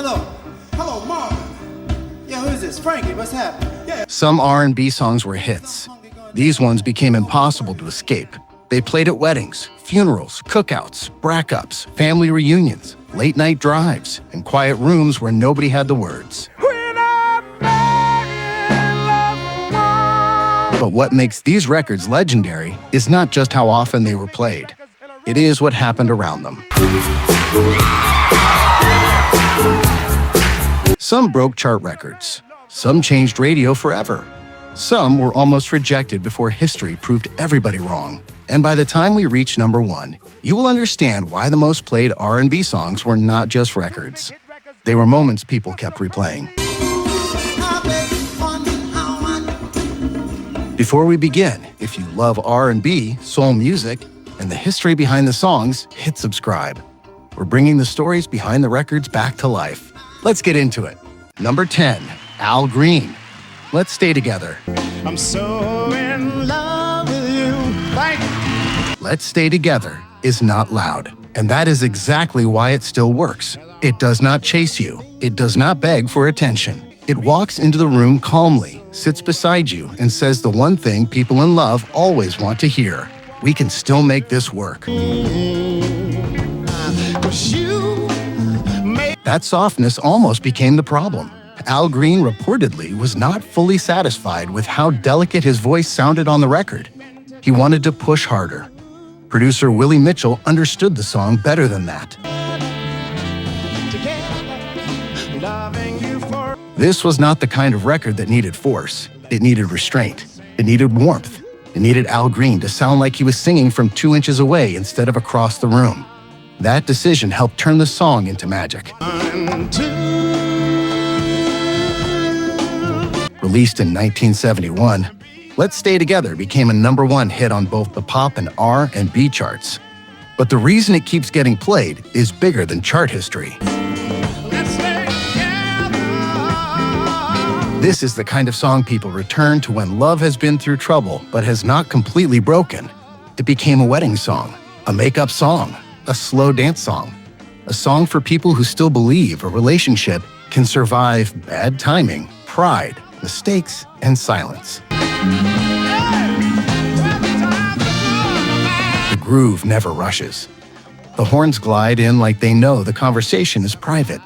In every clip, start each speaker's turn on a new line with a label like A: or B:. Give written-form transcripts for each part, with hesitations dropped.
A: Hello, Marvin. Yeah, who's this? Frankie, what's happening? Yeah.
B: Some R&B songs were hits. These ones became impossible to escape. They played at weddings, funerals, cookouts, breakups, family reunions, late-night drives, and quiet rooms where nobody had the words. But what makes these records legendary is not just how often they were played. It is what happened around them. Some broke chart records. Some changed radio forever. Some were almost rejected before history proved everybody wrong. And by the time we reach number 1, you will understand why the most played R&B songs were not just records. They were moments people kept replaying. Before we begin, if you love R&B, soul music, and the history behind the songs, hit subscribe. We're bringing the stories behind the records back to life. Let's get into it. Number 10, Al Green. Let's Stay Together.
A: I'm so in love with you.
B: Let's Stay Together is not loud, and that is exactly why it still works. It does not chase you. It does not beg for attention. It walks into the room calmly, sits beside you, and says the one thing people in love always want to hear. We can still make this work. That softness almost became the problem. Al Green reportedly was not fully satisfied with how delicate his voice sounded on the record. He wanted to push harder. Producer Willie Mitchell understood the song better than that. This was not the kind of record that needed force. It needed restraint. It needed warmth. It needed Al Green to sound like he was singing from 2 inches away instead of across the room. That decision helped turn the song into magic. Released in 1971, Let's Stay Together became a number 1 hit on both the pop and R&B charts. But the reason it keeps getting played is bigger than chart history. This is the kind of song people return to when love has been through trouble but has not completely broken. It became a wedding song, a makeup song, a slow dance song, a song for people who still believe a relationship can survive bad timing, pride, mistakes, and silence. The groove never rushes. The horns glide in like they know the conversation is private.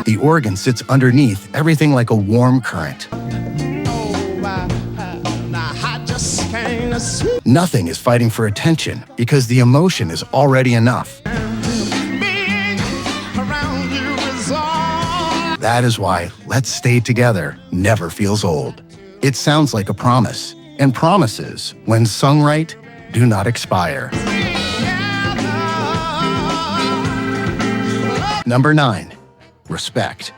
B: The organ sits underneath everything like a warm current. Nothing is fighting for attention because the emotion is already enough. That is why Let's Stay Together never feels old. It sounds like a promise, and promises, when sung right, do not expire. Number 9, Respect.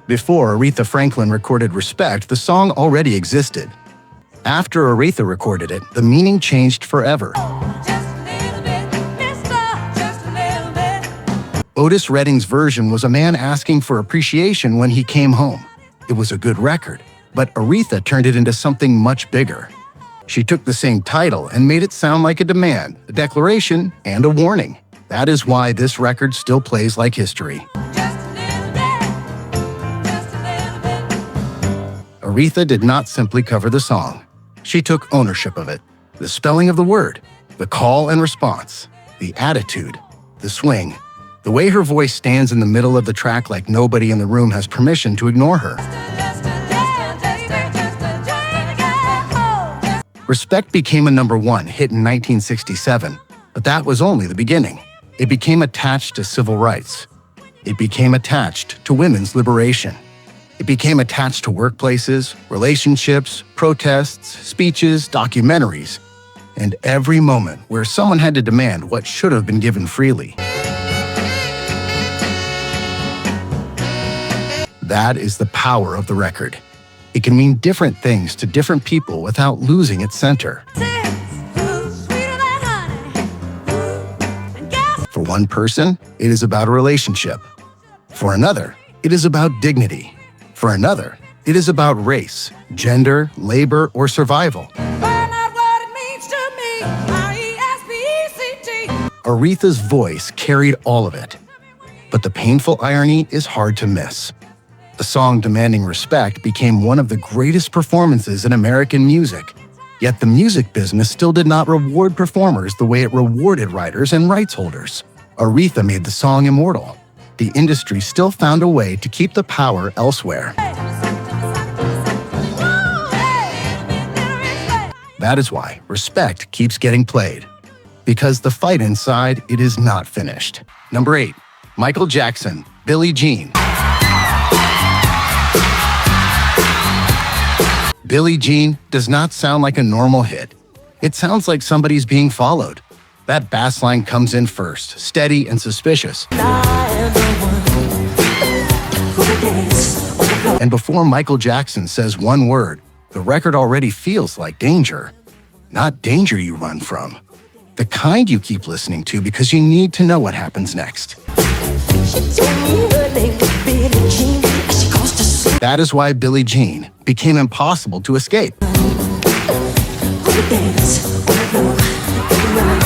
B: Before Aretha Franklin recorded Respect, the song already existed. After Aretha recorded it, the meaning changed forever. Otis Redding's version was a man asking for appreciation when he came home. It was a good record, but Aretha turned it into something much bigger. She took the same title and made it sound like a demand, a declaration, and a warning. That is why this record still plays like history. Aretha did not simply cover the song. She took ownership of it. The spelling of the word, the call and response, the attitude, the swing, the way her voice stands in the middle of the track like nobody in the room has permission to ignore her. Respect became a number 1 hit in 1967, but that was only the beginning. It became attached to civil rights. It became attached to women's liberation. It became attached to workplaces, relationships, protests, speeches, documentaries, and every moment where someone had to demand what should have been given freely. That is the power of the record. It can mean different things to different people without losing its center. For one person, it is about a relationship. For another, it is about dignity. For another, it is about race, gender, labor, or survival.
C: Find out what it means to me.
B: Aretha's voice carried all of it. But the painful irony is hard to miss. The song Demanding Respect became one of the greatest performances in American music. Yet the music business still did not reward performers the way it rewarded writers and rights holders. Aretha made the song immortal. The industry still found a way to keep the power elsewhere. That is why Respect keeps getting played. Because the fight inside, it is not finished. Number 8. Michael Jackson, Billie Jean. Billie Jean does not sound like a normal hit. It sounds like somebody's being followed. That bass line comes in first, steady and suspicious. And before Michael Jackson says one word, the record already feels like danger. Not danger you run from. The kind you keep listening to because you need to know what happens next. That is why Billie Jean became impossible to escape.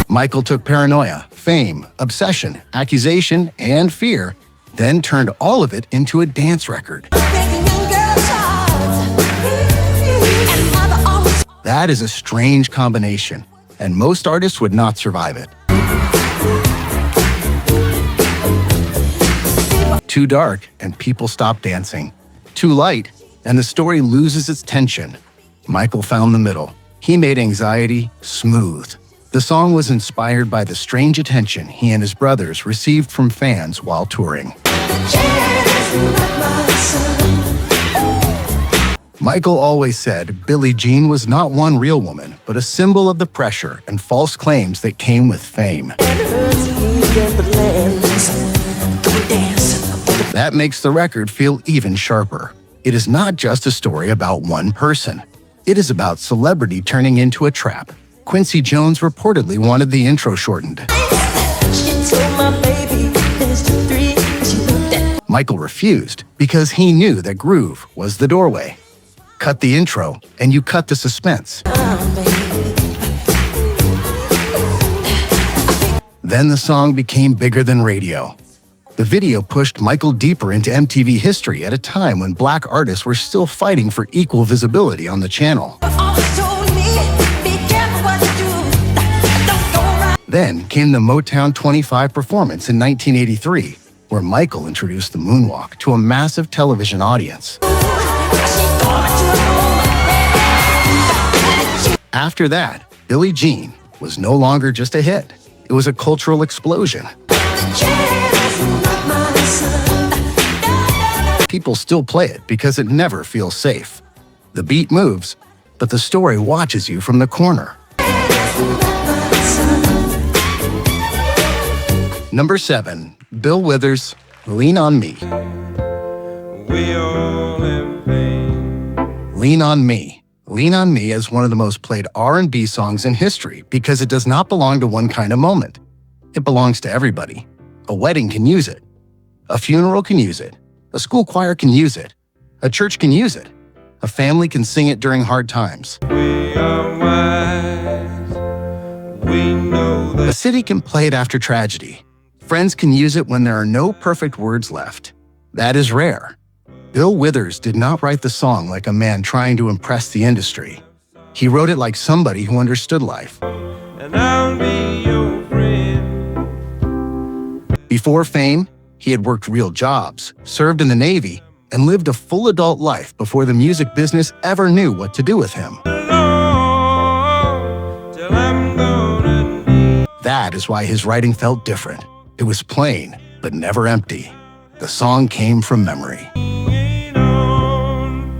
B: Michael took paranoia, fame, obsession, accusation, and fear, then turned all of it into a dance record. That is a strange combination, and most artists would not survive it. Too dark, and people stop dancing. Too light, and the story loses its tension. Michael found the middle. He made anxiety smooth. The song was inspired by the strange attention he and his brothers received from fans while touring. Michael always said Billie Jean was not one real woman, but a symbol of the pressure and false claims that came with fame. That makes the record feel even sharper. It is not just a story about one person. It is about celebrity turning into a trap. Quincy Jones reportedly wanted the intro shortened. Michael refused because he knew that groove was the doorway. Cut the intro, and you cut the suspense. Then the song became bigger than radio. The video pushed Michael deeper into MTV history at a time when Black artists were still fighting for equal visibility on the channel. Then came the Motown 25 performance in 1983, where Michael introduced the moonwalk to a massive television audience. After that, Billie Jean was no longer just a hit. It was a cultural explosion. People still play it because it never feels safe. The beat moves, but the story watches you from the corner. Number 7. Bill Withers, Lean on Me.
C: We all in pain.
B: Lean on Me. Lean on Me is one of the most played R&B songs in history because it does not belong to one kind of moment. It belongs to everybody. A wedding can use it. A funeral can use it. A school choir can use it. A church can use it. A family can sing it during hard times.
C: We are wise. We know that.
B: A city can play it after tragedy. Friends can use it when there are no perfect words left. That is rare. Bill Withers did not write the song like a man trying to impress the industry. He wrote it like somebody who understood life.
C: And I'll be your friend.
B: Before fame, he had worked real jobs, served in the Navy, and lived a full adult life before the music business ever knew what to do with him.
C: Lord, till I'm gonna need.
B: That is why his writing felt different. It was plain, but never empty. The song came from memory.
C: Lean on,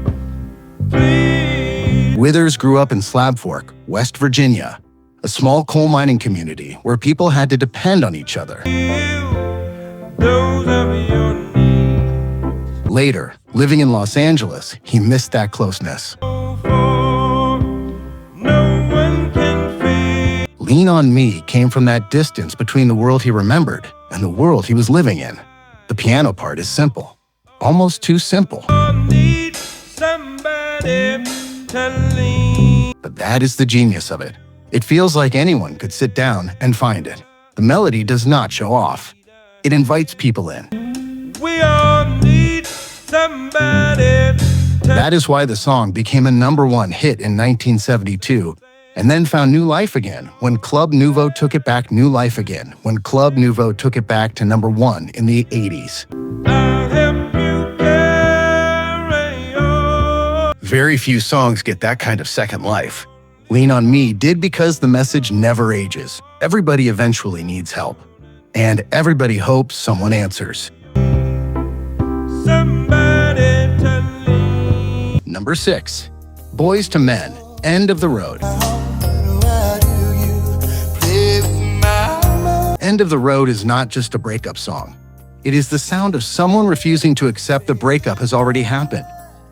C: please.
B: Withers grew up in Slab Fork, West Virginia, a small coal mining community where people had to depend on each other.
C: Those of your needs.
B: Later, living in Los Angeles, he missed that closeness.
C: For no one can feel.
B: Lean on Me came from that distance between the world he remembered and the world he was living in. The piano part is simple, almost too simple.
C: Need somebody to lean.
B: But that is the genius of it. It feels like anyone could sit down and find it. The melody does not show off. It invites people in.
C: We all need somebody.
B: That is why the song became a #1 hit in 1972, and then found new life again when Club Nouveau took it back to #1 in the 80s.
C: I'll help you carry on.
B: Very few songs get that kind of second life. Lean on Me did because the message never ages. Everybody eventually needs help. And everybody hopes someone answers.
C: Somebody to lean.
B: Number 6. Boys to Men, End of the Road. End of the Road is not just a breakup song. It is the sound of someone refusing to accept the breakup has already happened.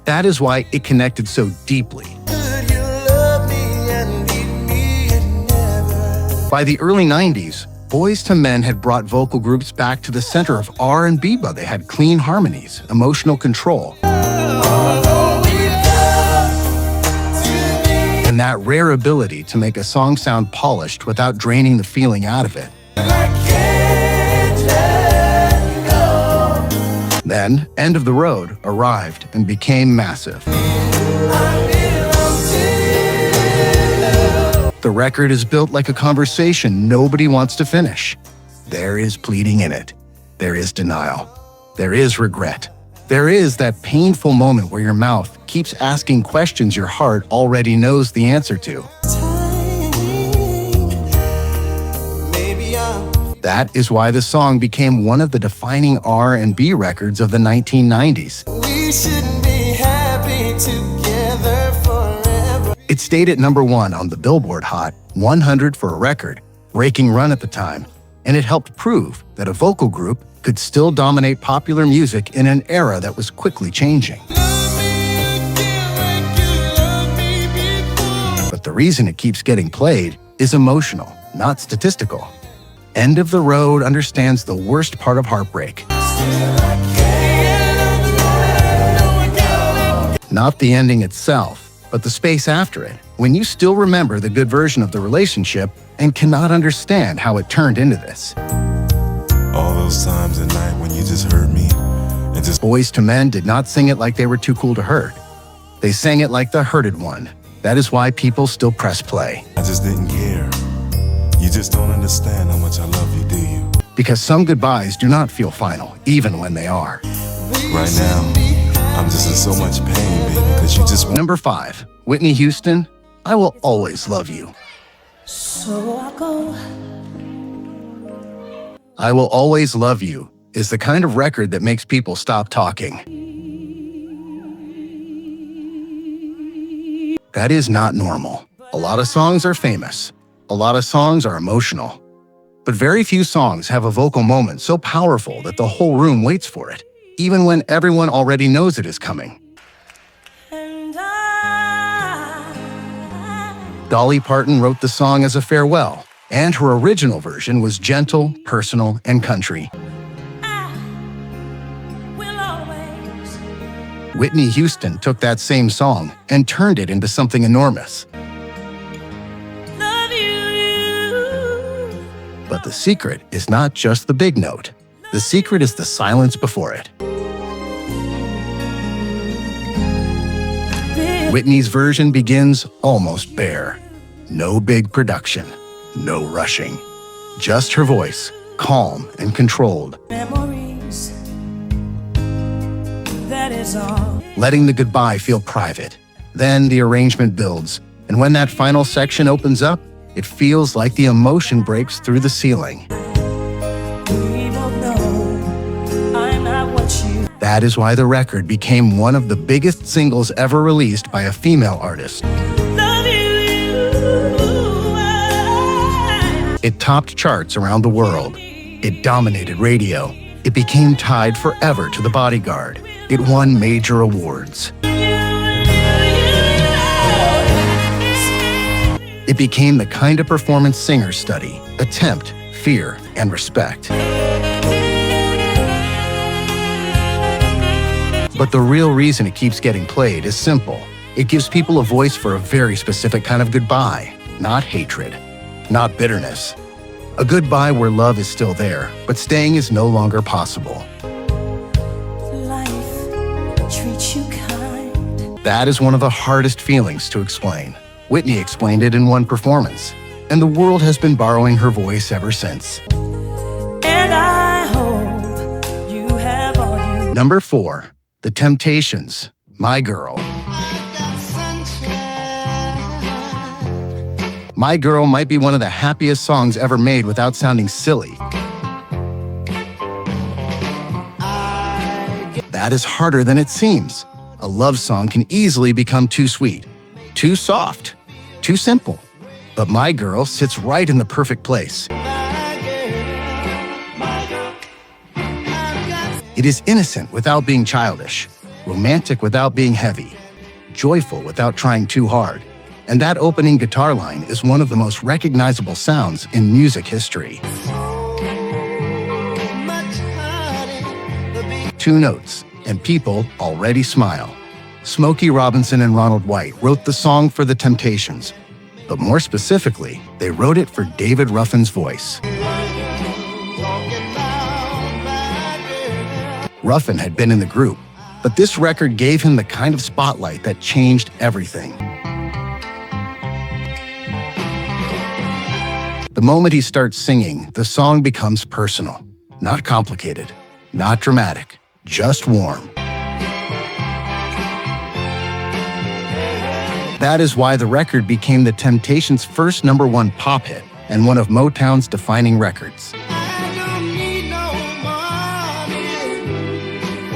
B: That is why it connected so deeply. By the early 90s, Boys to Men had brought vocal groups back to the center of R&B, but they had clean harmonies, emotional control, and that rare ability to make a song sound polished without draining the feeling out of it. Then, End of the Road arrived and became massive. The record is built like a conversation nobody wants to finish. There is pleading in it. There is denial. There is regret. There is that painful moment where your mouth keeps asking questions your heart already knows the answer to. That is why the song became one of the defining R&B records of the 1990s.
D: We should be happy together forever.
B: It stayed at #1 on the Billboard Hot 100 for a record, breaking run at the time, and it helped prove that a vocal group could still dominate popular music in an era that was quickly changing. But the reason it keeps getting played is emotional, not statistical. End of the Road understands the worst part of heartbreak. Not the ending itself, but the space after it, when you still remember the good version of the relationship and cannot understand how it turned into this.
E: All those times at night when you just hurt me and just...
B: Boys to Men did not sing it like they were too cool to hurt. They sang it like the hurted one. That is why people still press play.
E: I just didn't care. You just don't understand how much I love you, do you?
B: Because some goodbyes do not feel final, even when they are.
E: Right now, I'm just in so much pain, baby, because you just...
B: Number 5. Whitney Houston, I Will Always Love You.
D: So I go.
B: I Will Always Love You is the kind of record that makes people stop talking. That is not normal. A lot of songs are famous. A lot of songs are emotional. But very few songs have a vocal moment so powerful that the whole room waits for it, even when everyone already knows it is coming. Dolly Parton wrote the song as a farewell, and her original version was gentle, personal, and country. Whitney Houston took that same song and turned it into something enormous. But the secret is not just the big note. The secret is the silence before it. Whitney's version begins almost bare. No big production, no rushing. Just her voice, calm and controlled.
D: Memories. That is all.
B: Letting the goodbye feel private. Then the arrangement builds, and when that final section opens up, it feels like the emotion breaks through the ceiling.
D: We both know I'm not what you.
B: That is why the record became one of the biggest singles ever released by a female artist.
D: Love you.
B: It topped charts around the world. It dominated radio. It became tied forever to The Bodyguard. It won major awards. It became the kind of performance singers study, attempt, fear, and respect. But the real reason it keeps getting played is simple. It gives people a voice for a very specific kind of goodbye, not hatred, not bitterness, A goodbye where love is still there, but staying is no longer possible.
D: Life treats you kind.
B: That is one of the hardest feelings to explain. Whitney explained it in one performance, and the world has been borrowing her voice ever since.
D: And I hope you have all you.
B: Number 4, The Temptations, My Girl. My Girl might be one of the happiest songs ever made without sounding silly. That is harder than it seems. A love song can easily become too sweet, too soft, too simple. But My Girl sits right in the perfect place. It is innocent without being childish, romantic without being heavy, joyful without trying too hard. And that opening guitar line is one of the most recognizable sounds in music history. 2 notes, and people already smile. Smokey Robinson and Ronald White wrote the song for The Temptations, but more specifically, they wrote it for David Ruffin's voice. Ruffin had been in the group, but this record gave him the kind of spotlight that changed everything. The moment he starts singing, the song becomes personal. Not complicated, not dramatic, just warm. That is why the record became The Temptations' first #1 pop hit and one of Motown's defining records.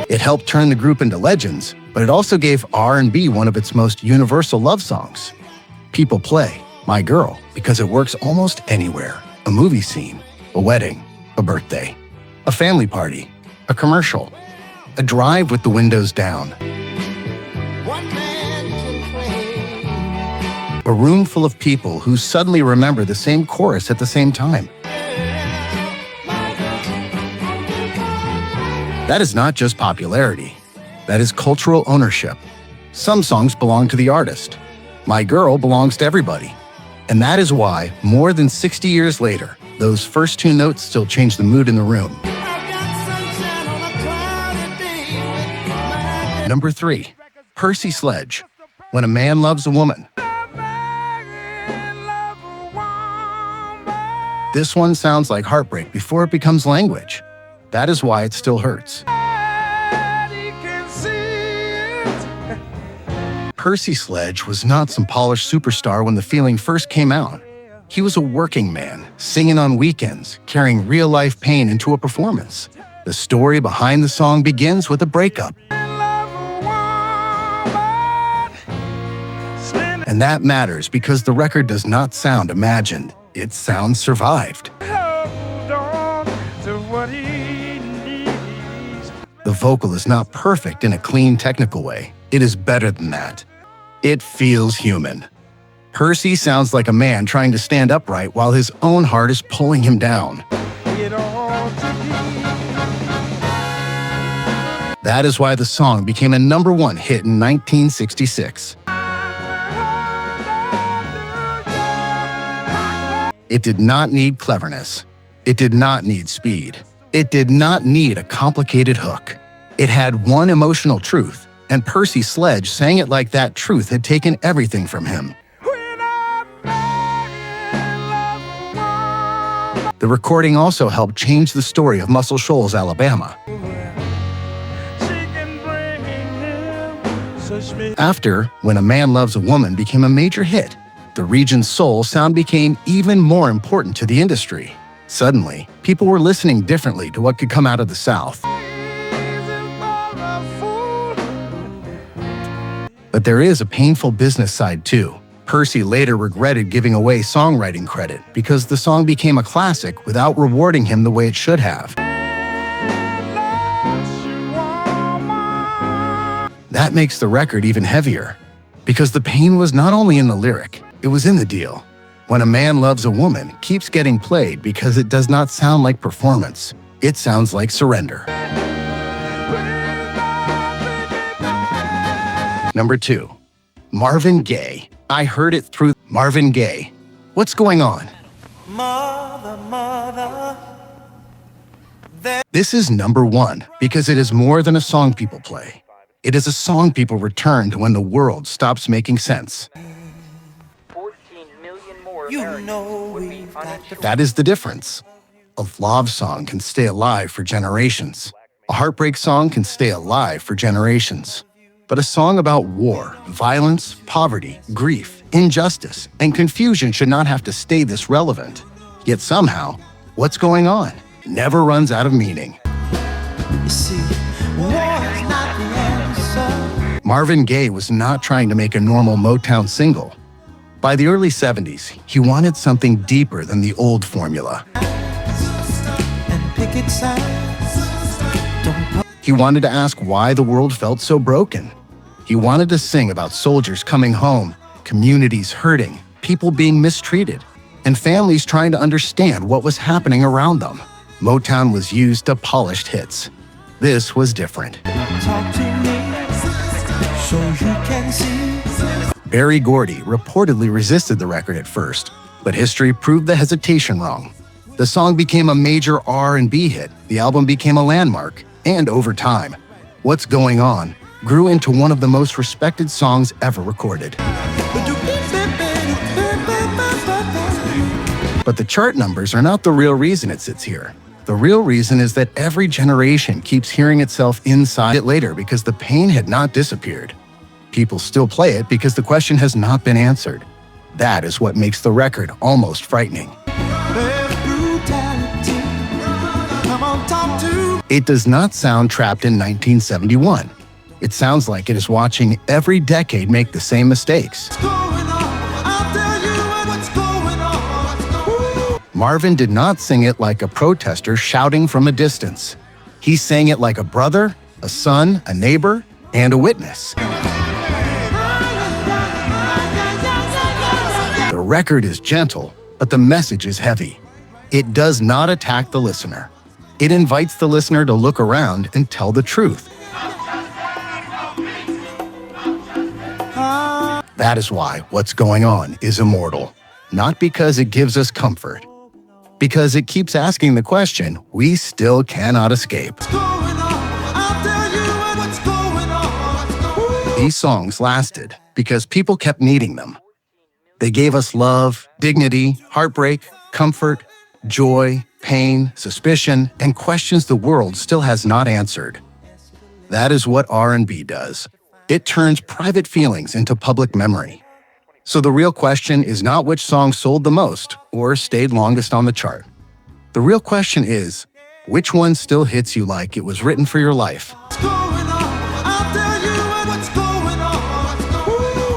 B: It helped turn the group into legends, but it also gave R&B one of its most universal love songs. People play My Girl because it works almost anywhere. A movie scene, a wedding, a birthday, a family party, a commercial, a drive with the windows down. A room full of people who suddenly remember the same chorus at the same time. That is not just popularity. That is cultural ownership. Some songs belong to the artist. My Girl belongs to everybody. And that is why, more than 60 years later, those first 2 notes still change the mood in the room. Number 3, Percy Sledge, When a Man Loves a Woman. This one sounds like heartbreak before it becomes language. That is why it still hurts. Percy Sledge was not some polished superstar when the feeling first came out. He was a working man, singing on weekends, carrying real-life pain into a performance. The story behind the song begins with a breakup. And that matters because the record does not sound imagined. It sounds survived. The vocal is not perfect in a clean, technical way. It is better than that. It feels human. Percy sounds like a man trying to stand upright while his own heart is pulling him down. That is why the song became a #1 hit in 1966. It did not need cleverness. It did not need speed. It did not need a complicated hook. It had one emotional truth, and Percy Sledge sang it like that truth had taken everything from him. The recording also helped change the story of Muscle Shoals, Alabama. After When a Man Loves a Woman became a major hit, the region's soul sound became even more important to the industry. Suddenly, people were listening differently to what could come out of the South. But there is a painful business side too. Percy later regretted giving away songwriting credit because the song became a classic without rewarding him the way it should have. That makes the record even heavier, because the pain was not only in the lyric, it was in the deal. When a Man Loves a Woman keeps getting played because it does not sound like performance. It sounds like surrender. Number 2, Marvin Gaye. I Heard It Through Marvin Gaye. What's going on?
A: Mother, mother.
B: This is number one because it is more than a song people play. It is a song people return to when the world stops making sense.
F: 14 million more
A: You
F: Americans
A: know
F: would be
A: we've got
F: uninsured.
B: That is the difference. A love song can stay alive for generations. A heartbreak song can stay alive for generations. But a song about war, violence, poverty, grief, injustice, and confusion should not have to stay this relevant. Yet somehow, what's going on never runs out of meaning.
A: You see, war is not the answer.
B: Marvin Gaye was not trying to make a normal Motown single. By the early 70s, he wanted something deeper than the old formula.
A: And picket signs. Don't
B: He wanted to ask why the world felt so broken. He wanted to sing about soldiers coming home, communities hurting, people being mistreated, and families trying to understand what was happening around them. Motown was used to polished hits. This was different.
A: talk to me so you can see.
B: Berry Gordy reportedly resisted the record at first, but history proved the hesitation wrong. The song became a major R&B hit, the album became a landmark, and over time, What's Going On grew into one of the most respected songs ever recorded. But the chart numbers are not the real reason it sits here. The real reason is that every generation keeps hearing itself inside it later because the pain had not disappeared. People still play it because the question has not been answered. That is what makes the record almost frightening. It does not sound trapped in 1971. It sounds like it is watching every decade make the same mistakes. Marvin did not sing it like a protester shouting from a distance. He sang it like a brother, a son, a neighbor, and a witness. The record is gentle, but the message is heavy. It does not attack the listener. It invites the listener to look around and tell the truth. That is why What's Going On is immortal. Not because it gives us comfort, because it keeps asking the question we still cannot escape. These songs lasted because people kept needing them. They gave us love, dignity, heartbreak, comfort, joy, pain, suspicion, and questions the world still has not answered. That is what R&B does. It turns private feelings into public memory. So the real question is not which song sold the most or stayed longest on the chart. The real question is, which one still hits you like it was written for your life?
A: What's going on?